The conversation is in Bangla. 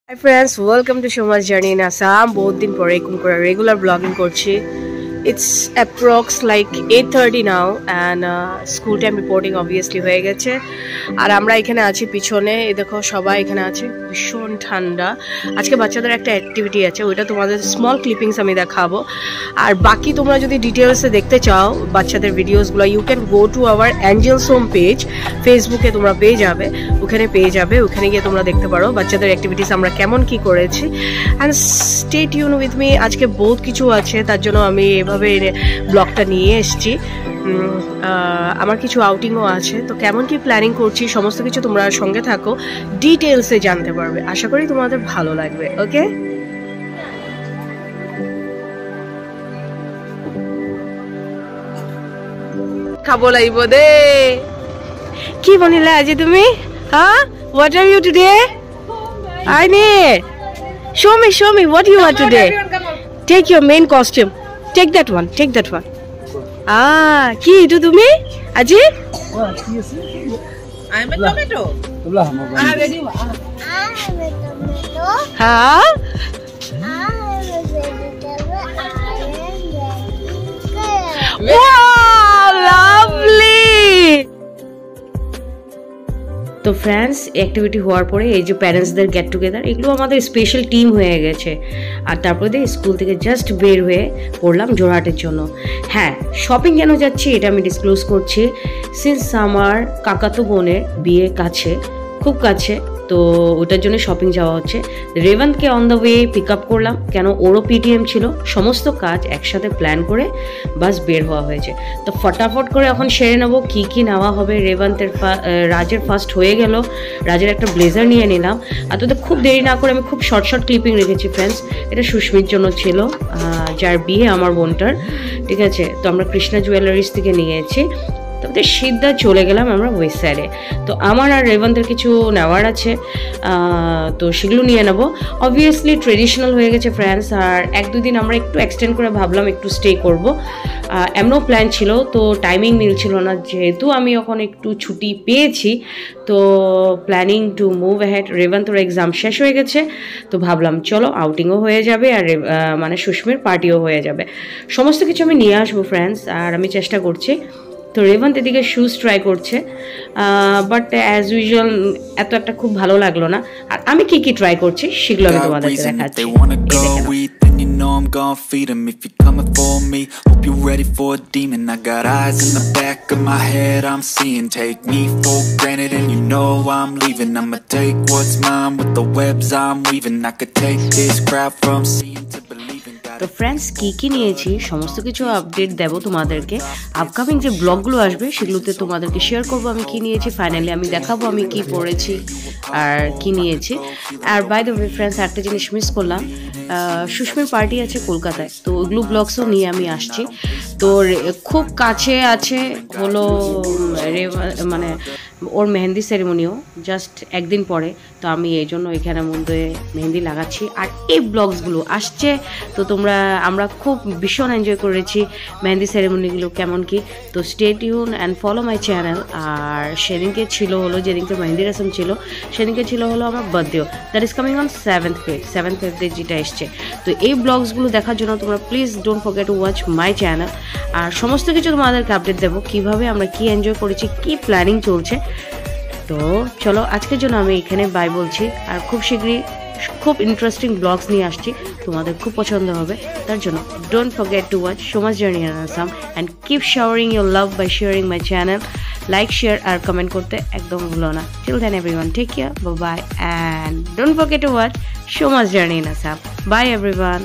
Hi friends, welcome to Shoma's Journey in Assam. बहुत दिन परे regular vlogging करছি. It's approx like 8:30 now and school time reporting obviously হয়ে গেছে আর আমরা এখানে আছি পিছনে এই দেখো সবাই এখানে আছে ভীষণ ঠান্ডা আজকে বাচ্চাদের একটা অ্যাক্টিভিটি আছে ওটা তোমাদের স্মল ক্লিপিংস আমি দেখাবো আর বাকি তোমরা যদি ডিটেইলসে দেখতে চাও বাচ্চাদের ভিডিওসগুলো you can go to our angels home page ফেসবুকে তোমরা পেয়ে যাবে ওখানে গিয়ে তোমরা দেখতে পারো বাচ্চাদের অ্যাক্টিভিটিস আমরা কেমন কি করেছি and stay tune with me আজকে বহুত কিছু আছে তার জন্য আমি ব্লগটা নিয়ে এসেছি আমার কিছু আউটিংও আছে তো কেমন কি প্ল্যানিং করছি সমস্ত কিছু তোমরা সঙ্গে থাকো ডিটেইলসে জানতে পারবে আশা করি তোমাদের ভালো লাগবে ওকে খাবো লাগব দে কি বনিলা আজি তুমি হ্যাঁ what are you today I need show me what you are today take your main costume take that one কি itu তুমি আজি I am a tomato হ্যাঁ wow lovely তো ফ্রেন্ডস অ্যাক্টিভিটি হওয়ার পরে এই যে প্যারেন্টসদের গেট টুগেদার এগুলো আমাদের স্পেশাল টিম হয়ে গেছে আর তারপরে দিয়ে স্কুল থেকে জাস্ট বের হয়ে পড়লাম জোরহাটের জন্য হ্যাঁ শপিং কেন যাচ্ছি এটা আমি ডিসক্লোজ করছি সিন্স আমার কাকাতো বোনের বিয়ে কাছে খুব কাছে তো ওটার জন্য শপিং যাওয়া হচ্ছে রেভন্তকে on the way pick up করলাম কেন ওরও পিটিএম ছিল সমস্ত কাজ একসাথে প্ল্যান করে বাস বের হওয়া হয়েছে তো ফটাফট করে এখন সেরে নেবো কী নেওয়া হবে রেভন্তের রাজের ফার্স্ট হয়ে গেল রাজের একটা ব্লেজার নিয়ে নিলাম আর তোদের খুব দেরি না করে আমি খুব শর্ট ক্লিপিং রেখেছি ফ্রেন্ডস এটা সুস্মির জন্য ছিল যার বিয়ে আমার বোনটার ঠিক আছে তো আমরা কৃষ্ণা জুয়েলারিজ থেকে নিয়েছি তবে সিদ্ধা চলে গেলাম আমরা ওয়েস্ট সাইডে তো আমার আর রেভন্তের কিছু নেওয়ার আছে তো সেগুলো নিয়ে নেবো অবভিয়াসলি ট্রেডিশনাল হয়ে গেছে ফ্রেন্ডস আর এক দুই দিন আমরা একটু এক্সটেন্ড করে ভাবলাম একটু স্টে করবো এমনও প্ল্যান ছিল তো টাইমিং মিলছিল না যেহেতু আমি এখন একটু ছুটি পেয়েছি তো প্ল্যানিং টু মুভ অ্যাহেড রেভন্তর এক্সাম শেষ হয়ে গেছে তো ভাবলাম চলো আউটিংও হয়ে যাবে আর মানে সুস্মির পার্টিও হয়ে যাবে সমস্ত কিছু আমি নিয়ে আসবো ফ্রেন্ডস আর আমি চেষ্টা করছি তো রেভন্ত এদিকে শুজ ট্রাই করছে বাট অ্যাজ ইউজুয়াল এত একটা খুব ভালো লাগলো না আর আমি কি ট্রাই করছি সেগুলো আমি তোমাদেরকে দেখাচ্ছি You know I'm gon' feed them if you're coming for me. Hope you're ready for a demon. I got eyes in the back of my head, I'm seeing. Take me for granted and you know I'm leaving. I'ma take what's mine with the webs I'm weaving. I could take this crowd from seeing to believing. তো ফ্রেন্ডস কি নিয়েছি সমস্ত কিছু আপডেট দেবো তোমাদেরকে আপকামিং যে ব্লগগুলো আসবে সেগুলোতে তোমাদেরকে শেয়ার করবো আমি কি নিয়েছি ফাইনালি আমি দেখাবো আমি কি পড়েছি আর কি নিয়েছি আর বাই দ্য ওয়ে ফ্রেন্ডস একটা জিনিস মিস করলাম সুস্মির পার্টি আছে কলকাতায় তো ওইগুলো ব্লগসও নিয়ে আমি আসছি তো খুব কাছে আছে হলো মানে ওর মেহেন্দি সেরেমনিও জাস্ট একদিন পরে তো আমি এই জন্য এখানে মধ্যে মেহেন্দি লাগাচ্ছি আর এই ব্লগসগুলো আসছে তো আমরা খুব ভীষণ এনজয় করেছি মেহেন্দি সেরেমনিগুলো কেমন কি তো stay tune and follow my channel আর সেদিনকে ছিল হলো যেদিনকে মেহেন্দি রসম ছিল সেদিনকে ছিল হলো আমার বার্থডেও that is coming on 7th February যেটা এসছে তো এই ব্লগসগুলো দেখার জন্য তোমরা please don't forget to watch my channel আর সমস্ত কিছু তোমাদেরকে আপডেট দেবো কীভাবে আমরা কি এনজয় করেছি কি প্ল্যানিং চলছে তো চলো আজকের জন্য আমি এখানে বাই বলছি আর খুব শীঘ্রই খুব ইন্টারেস্টিং ব্লগস নিয়ে আসছি তোমাদের খুব পছন্দ হবে তার জন্য don't forget to watch Shoma's Journey in Assam and keep showering your love by sharing my channel like share আর কমেন্ট করতে একদম ভুলো না till then everyone take care bye and don't forget to watch Shoma's Journey in Assam bye everyone